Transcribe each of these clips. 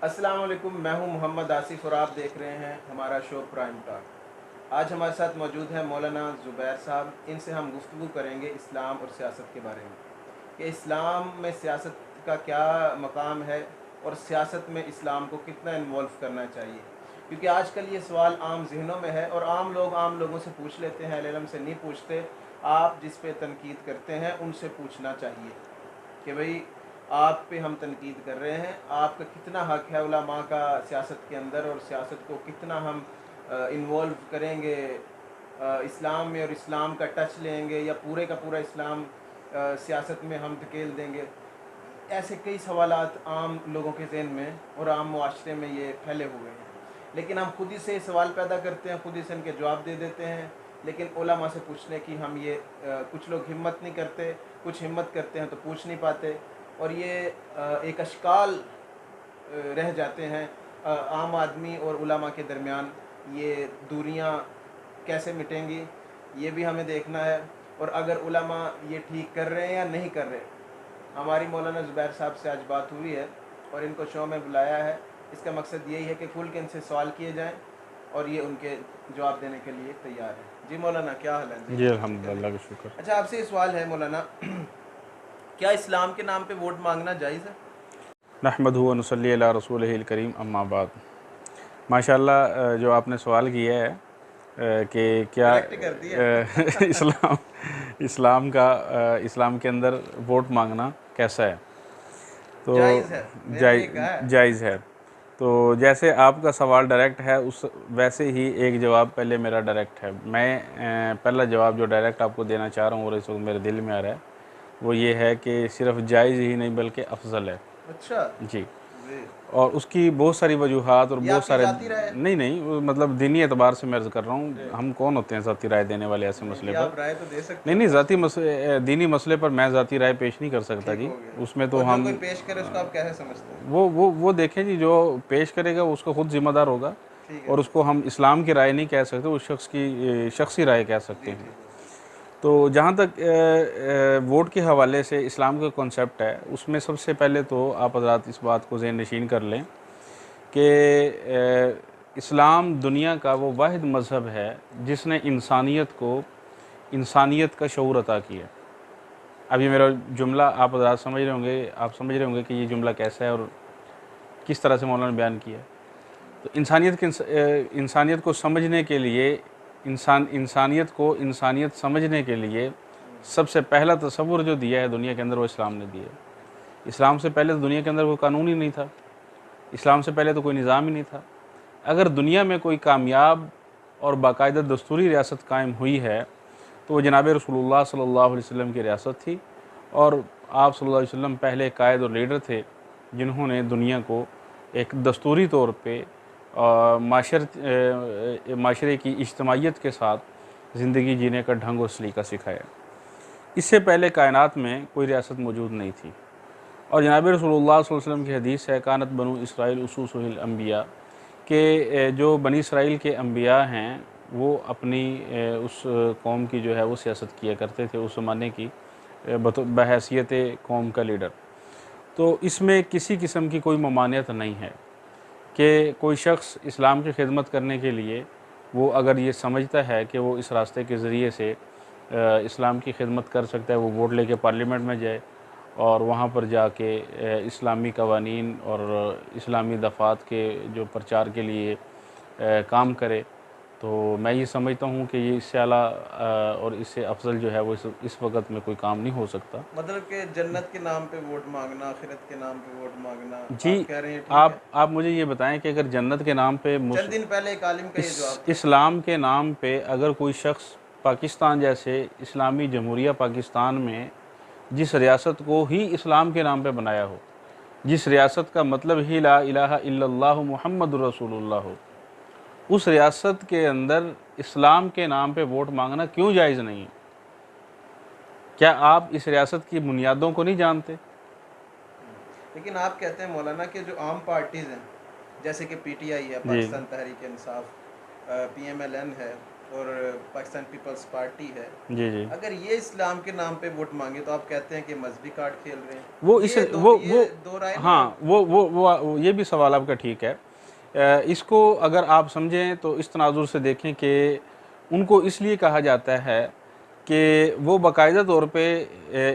अस्सलाम वालेकुम, मैं हूं मोहम्मद आसिफ और आप देख रहे हैं हमारा शो प्राइम टॉक। आज हमारे साथ मौजूद है मौलाना ज़ुबैर साहब। इनसे हम गुफ्तगू करेंगे इस्लाम और सियासत के बारे में कि इस्लाम में सियासत का क्या मकाम है और सियासत में इस्लाम को कितना इन्वॉल्व करना चाहिए। क्योंकि आजकल ये सवाल आम जहनों में है और आम लोगों से पूछ लेते हैं, इल्म से नहीं पूछते। आप जिस पे तनकीद करते हैं उनसे पूछना चाहिए कि भाई आप पे हम तनकीद कर रहे हैं, आपका कितना हक़ है उलमा का सियासत के अंदर और सियासत को कितना हम इन्वॉल्व करेंगे इस्लाम में और इस्लाम का टच लेंगे या पूरे का पूरा इस्लाम सियासत में हम धकेल देंगे। ऐसे कई सवालात आम लोगों के ज़हन में और आम मुआशरे में ये फैले हुए हैं, लेकिन हम खुद ही से सवाल पैदा करते हैं, खुद ही से इनके जवाब दे देते हैं। लेकिन उलमा से पूछने की हम ये कुछ लोग हिम्मत नहीं करते, कुछ हिम्मत करते हैं तो पूछ नहीं पाते और ये एक अशकाल रह जाते हैं आम आदमी और उलमा के दरमियान। ये दूरियां कैसे मिटेंगी ये भी हमें देखना है, और अगर उलमा ये ठीक कर रहे हैं या नहीं कर रहे। हमारी मौलाना ज़ुबैर साहब से आज बात हुई है और इनको शो में बुलाया है। इसका मकसद यही है कि खुल के इनसे सवाल किए जाएं और ये उनके जवाब देने के लिए तैयार है। जी मौलाना, क्या हाल है? जी अल्हम्दुलिल्लाह का शुक्र। अच्छा, आपसे ये सवाल है मौलाना, क्या इस्लाम के नाम पे वोट मांगना जायज़ है? नहमदुहु व नुसल्ली अला रसूलिहिल करीम अम्मा बाद। माशाअल्लाह, जो आपने सवाल किया है कि क्या करेक्ट कर दिया। इस्लाम इस्लाम के अंदर वोट मांगना कैसा है, तो जायज़ है, मैंने ये कहा है। जायज़ है। तो जैसे आपका सवाल डायरेक्ट है, उस वैसे ही एक जवाब पहले मेरा डायरेक्ट है। मैं पहला जवाब जो डायरेक्ट आपको देना चाह रहा हूँ और इस वक्त मेरे दिल में आ रहा है वो ये है कि सिर्फ जायज़ ही नहीं बल्कि अफजल है। अच्छा जी। जी, और उसकी बहुत सारी वजूहात और ये बहुत आपकी सारे जाती राय है? नहीं वो मतलब दीनी एतबार से मैं अर्ज़ कर रहा जी, हूँ। हम कौन होते हैं ज़ाती राय देने वाले ऐसे नहीं जी, मसले पर? आप राय तो दे सकते नहीं हो नहीं, ना उसमें। दीनी मसले पर मैं ज़ाती राय पेश नहीं कर सकता ठीक जी। हो गया। उसमें तो और जो हम कोई पेश करे उसको आप कैसे समझते हैं? वो देखें जी, जो पेश करेगा वो उसका खुद ज़िम्मेदार होगा ठीक है और जी। उसको हम इस्लाम की राय नहीं कह सकते, उस शख्स की शख्सी राय कह सकते जी हैं। ठीक है। तो जहाँ तक वोट के हवाले से इस्लाम का कॉन्सेप्ट है, उसमें सबसे पहले तो आप हज़रात इस बात को ज़हन नशीन कर लें कि इस्लाम दुनिया का वो वाहिद मज़हब है जिसने इंसानियत का शऊर अता किया। अब ये मेरा जुमला आप हज़रात समझ रहे होंगे, आप समझ रहे होंगे कि ये जुमला कैसा है और किस तरह से मौलाना ने बयान किया। तो इंसानियत को समझने के लिए, इंसानियत समझने के लिए सबसे पहला तसव्वुर जो दिया है दुनिया के अंदर वो इस्लाम ने दिया है। इस्लाम से पहले तो दुनिया के अंदर कोई कानून ही नहीं था, इस्लाम से पहले तो कोई निज़ाम ही नहीं था। अगर दुनिया में कोई कामयाब और बाकायदा दस्तूरी रियासत कायम हुई है तो वो जनाब रसूलुल्लाह सल्लल्लाहु अलैहि वसल्लम की रियासत थी, और आप सल्लल्लाहु अलैहि वसल्लम पहले कायद और लीडर थे जिन्होंने दुनिया को एक दस्तूरी तौर पे माशरे की इज्तमाइयत के साथ ज़िंदगी जीने का ढंग और सलीका सिखाया। इससे पहले कायनात में कोई रियासत मौजूद नहीं थी। और जनाब रसूलुल्लाह सल्लल्लाहु अलैहि वसल्लम की हदीस है, कानत बनु इसराइल उसूसुल अंबिया, के जो बनी इसराइल के अंबिया हैं वो अपनी उस कौम की जो है वो सियासत किया करते थे उस ज़माने की बहैसियत कौम का लीडर। तो इसमें किसी किस्म की कोई ममानियत नहीं है कि कोई शख्स इस्लाम की खिदमत करने के लिए वो अगर ये समझता है कि वो इस रास्ते के ज़रिए से इस्लाम की खिदमत कर सकता है, वो वोट लेके पार्लियामेंट में जाए और वहाँ पर जाके इस्लामी कवानीन और इस्लामी दफ़ात के जो प्रचार के लिए काम करे। तो मैं ये समझता हूँ कि ये इससे आला और इससे अफजल जो है वो इस वक्त में कोई काम नहीं हो सकता। मतलब कि जन्नत के नाम पे वोट मांगना, आखिरत के नाम पे वोट मांगना, जी, आप कह रहे हैं ठीक है? आप मुझे ये बताएं कि अगर जन्नत के नाम पे चंद दिन पहले एक आलिम का ये जवाब था। इस्लाम के नाम पे अगर कोई शख्स पाकिस्तान जैसे इस्लामी जमहूरिया पाकिस्तान में जिस रियासत को ही इस्लाम के नाम पे बनाया हो, जिस रियासत का मतलब ही ला इलाहा इल्लल्लाहु मुहम्मदुर रसूलुल्लाह हो, उस रियासत के अंदर इस्लाम के नाम पे वोट मांगना क्यों जायज़ नहीं है? क्या आप इस रियासत की बुनियादों को नहीं जानते? लेकिन आप कहते हैं मौलाना कि जो आम पार्टीज़ हैं, जैसे कि पीटीआई है, जी पाकिस्तान तहरीक इंसाफ, पीएमएलएन है, और पाकिस्तान पीपल्स पार्टी है, जी जी। अगर ये इस्लाम के नाम पे वोट मांगे तो आप कहते हैं कि मजहबी कार्ड खेल रहे हैं। वो इस ये दो राय नहीं हाँ, है। वो ये भी सवाल आपका ठीक है। इसको अगर आप समझें तो इस तनाजुर से देखें कि उनको इसलिए कहा जाता है कि वो बाकायदा तौर पे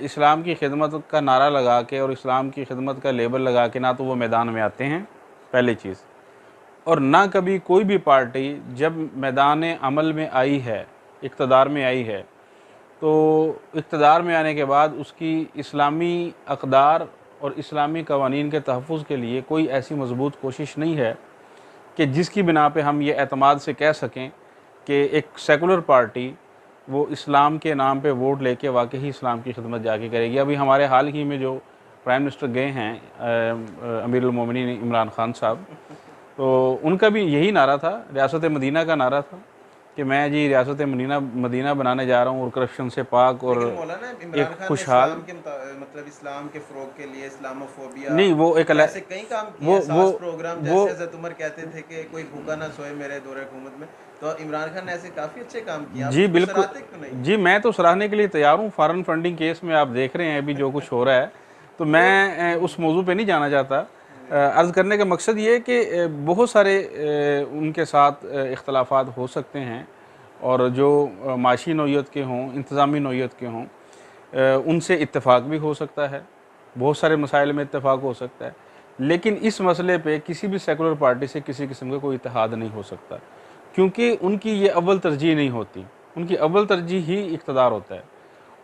इस्लाम की खिदमत का नारा लगा के और इस्लाम की खिदमत का लेबल लगा के ना तो वो मैदान में आते हैं, पहली चीज़, और ना कभी कोई भी पार्टी जब मैदान अमल में आई है, इक़्तिदार में आई है, तो इक़्तिदार में आने के बाद उसकी इस्लामी अक़दार और इस्लामी क़वानीन के तहफ़्फ़ुज़ के लिए कोई ऐसी मज़बूत कोशिश नहीं है कि जिसकी बिना पे हम ये एतमाद से कह सकें कि एक सेकुलर पार्टी वो इस्लाम के नाम पे वोट लेके वाकई इस्लाम की खिदमत जाके करेगी। अभी हमारे हाल ही में जो प्राइम मिनिस्टर गए हैं अमीरुल मोमिनीन इमरान खान साहब, तो उनका भी यही नारा था, रियासत मदीना का नारा था कि मैं जी रियासत मदीना बनाने जा रहा हूँ और करप्शन से पाक और मौलाना इमरान एक खान ने खुशहाल, इस्लाम के मतलब इस्लाम के फ़रोग़ के लिए इस्लामोफोबिया नहीं वो एक ऐसे कई काम किए वो हैं, वो सास प्रोग्राम, वो जैसे हज़रत उमर कहते थे कि कोई भूखा ना सोए मेरे दौरे हुकूमत में, तो इमरान खान ने ऐसे काफ़ी अच्छे काम किए। आप जी उसको बिल्कुल, सराहते क्यों नहीं? जी मैं तो सराहने के लिए तैयार हूँ। फ़ॉरेन फंडिंग केस में आप देख रहे हैं अभी जो कुछ हो रहा है, तो मैं उस मौजू पे नहीं जाना चाहता। अर्ज़ करने का मकसद ये है कि बहुत सारे उनके साथ इख्तलाफात हो सकते हैं और जो माशी नौइयत के हों, इंतज़ामी नौइयत के हों, उनसे इत्तेफाक भी हो सकता है, बहुत सारे मसाइल में इत्तेफाक हो सकता है, लेकिन इस मसले पे किसी भी सेकुलर पार्टी से किसी किस्म का कोई इत्तेहाद नहीं हो सकता, क्योंकि उनकी ये अव्वल तरजीह नहीं होती। उनकी अव्वल तरजीह ही इक़्तिदार होता है।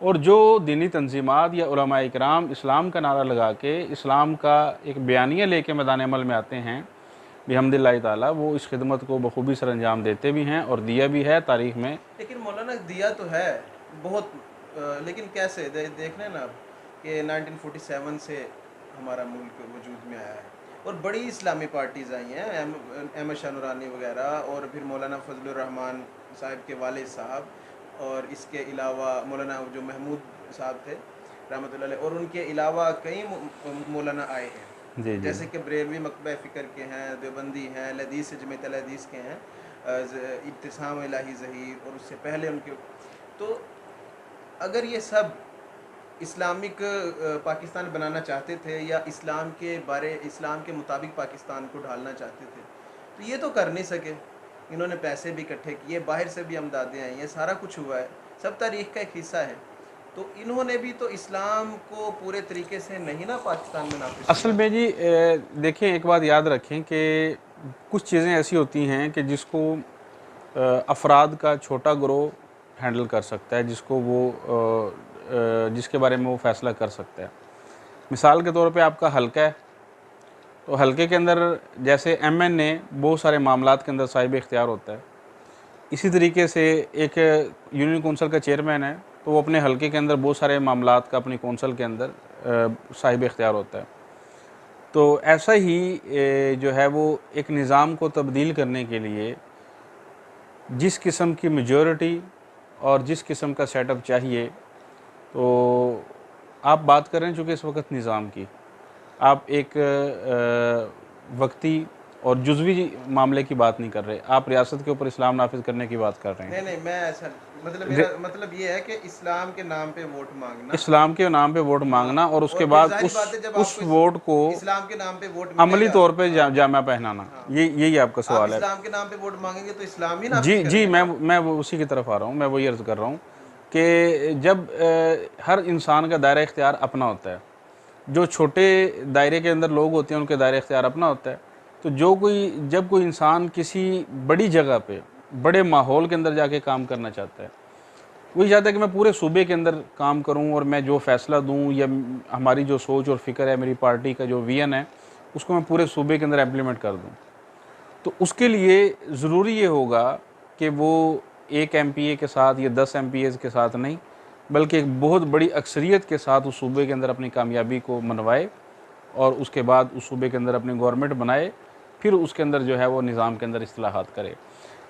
और जो दीनी तंजीमात या उलमाए इकराम इस्लाम का नारा लगा के इस्लाम का एक बयानिया लेके मैदान अमल में आते हैं, बिहम्दिल्लाहि ताला वो इस खिदमत को बखूबी सर अंजाम देते भी हैं और दिया भी है तारीख़ में। लेकिन मौलाना दिया तो है बहुत, लेकिन कैसे देख रहे हैं ना कि 1947 से हमारा मुल्क वजूद में आया है और बड़ी इस्लामी पार्टीज़ आई हैं, अहमद शाह नूरानी वगैरह, और फिर मौलाना फजलुर रहमान साहब के वालिद साहब, और इसके अलावा मौलाना जो महमूद साहब थे रहमतुल्लाह अलैह, और उनके अलावा कई मौलाना आए हैं, जी जी जैसे कि बरेलवी मकबा फ़िक्र के हैं, देवबंदी हैं, लदीस जमीयत अल हदीस के हैं, इब्तिसाम इलाही ज़हीर, और उससे पहले उनके। तो अगर ये सब इस्लामिक पाकिस्तान बनाना चाहते थे या इस्लाम के मुताबिक पाकिस्तान को ढालना चाहते थे, तो ये तो कर नहीं सके। इन्होंने पैसे भी इकट्ठे किए, बाहर से भी अमदादें आई हैं, सारा कुछ हुआ है, सब तारीख़ का एक हिस्सा है। तो इन्होंने भी तो इस्लाम को पूरे तरीके से नहीं ना पाकिस्तान में नाफिज किया। असल में जी देखें, एक बात याद रखें कि कुछ चीज़ें ऐसी होती हैं कि जिसको अफराद का छोटा गिरोह हैंडल कर सकता है, जिसको वो जिसके बारे में वो फ़ैसला कर सकता है। मिसाल के तौर पे आपका हल्का है, तो हल्के के अंदर जैसे MN बहुत सारे मामलात के अंदर साहिब इख्तियार होता है, इसी तरीके से एक यूनियन कौंसल का चेयरमैन है, तो वो अपने हल्के के अंदर बहुत सारे मामलात का अपनी कौंसल के अंदर साहिब इख्तियार होता है। तो ऐसा ही जो है वो एक निज़ाम को तब्दील करने के लिए जिस किस्म की मेजॉरिटी और जिस किस्म का सेटअप चाहिए, तो आप बात कर रहे हैं चूँकि इस वक्त निज़ाम की, आप एक वक्ती और जुज़वी मामले की बात नहीं कर रहे, आप रियासत के ऊपर इस्लाम नाफिज करने की बात कर रहे हैं। नहीं, मैं ऐसा मतलब मेरा मतलब ये है कि इस्लाम के नाम पे वोट मांगना, इस्लाम के नाम पे वोट मांगना और उसके और बाद फिर जाहिर बात है जब उस आपको वोट को इस्लाम के नाम पे वोट अमली मिलेगा, तौर पे जामा पहनाना, यही आपका आप सवाल है। इस्लाम के नाम पे वोट मांगेंगे तो इस्लाम ही जी नाफिज जी, करेंगे ना। मैं वो उसी की तरफ आ रहा हूँ, मैं वही अर्ज़ कर रहा हूँ कि जब हर इंसान का दायरा इख्तियार अपना होता है, जो छोटे दायरे के अंदर लोग होते हैं उनके दायरा इख्तियार अपना होता है, तो जब कोई इंसान किसी बड़ी जगह पे बड़े माहौल के अंदर जाके काम करना चाहता है, वही चाहता है कि मैं पूरे सूबे के अंदर काम करूं और मैं जो फ़ैसला दूं या हमारी जो सोच और फ़िक्र है, मेरी पार्टी का जो विज़न है, उसको मैं पूरे सूबे के अंदर इम्प्लीमेंट कर दूं। तो उसके लिए ज़रूरी ये होगा कि वो एक MPA के साथ या 10 MPAs के साथ नहीं, बल्कि एक बहुत बड़ी अक्सरियत के साथ उस सूबे के अंदर अपनी कामयाबी को मनवाए और उसके बाद उस सूबे के अंदर अपनी गवर्नमेंट बनाए, फिर उसके अंदर जो है वो निज़ाम के अंदर इस्लाहात करे।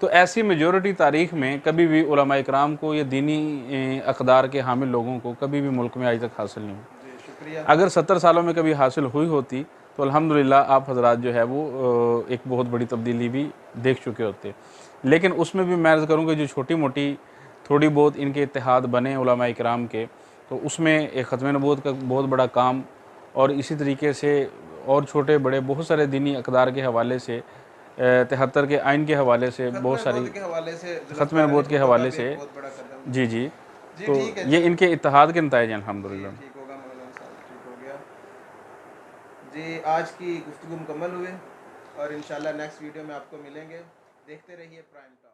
तो ऐसी मेजॉरिटी तारीख़ में कभी भी उलमा इकराम को या दीनी अक़दार के हामिल लोगों को कभी भी मुल्क में आज तक हासिल नहीं हुई। जी शुक्रिया। अगर 70 सालों में कभी हासिल हुई होती तो अल्हम्दुलिल्लाह आप हजरात जो है वो एक बहुत बड़ी तब्दीली भी देख चुके होते। लेकिन उसमें भी मैं अर्ज़ करूँगा जो छोटी मोटी थोड़ी बहुत इनके इत्तेहाद बने उलमा इकराम के, तो उसमें एक ख़त्म नबूवत का बहुत बड़ा काम, और इसी तरीके से और छोटे बड़े बहुत सारे दीनी अक़दार के हवाले से, 73 के आइन के हवाले से, ख़त्म बहुत सारी नबूवत के हवाले से, ख़त्म ज़ुल्फ़िकार अली नबूवत के भुट्टो का हवाले भी से। एक बहुत बड़ा कदम। जी, जी। जी तो ठीक है, ये चलिए। इनके इत्तेहाद के नताइज हैं जी अल्हम्दुलिल्लाह। ठीक होगा मौलाना साहब, ठीक हो गया। जी आज की गुफ्तगू मुकम्मल हुई और इंशाल्लाह नेक्स्ट वीडियो में आपको मिलेंगे। देखते रहिए प्राइम टाइम।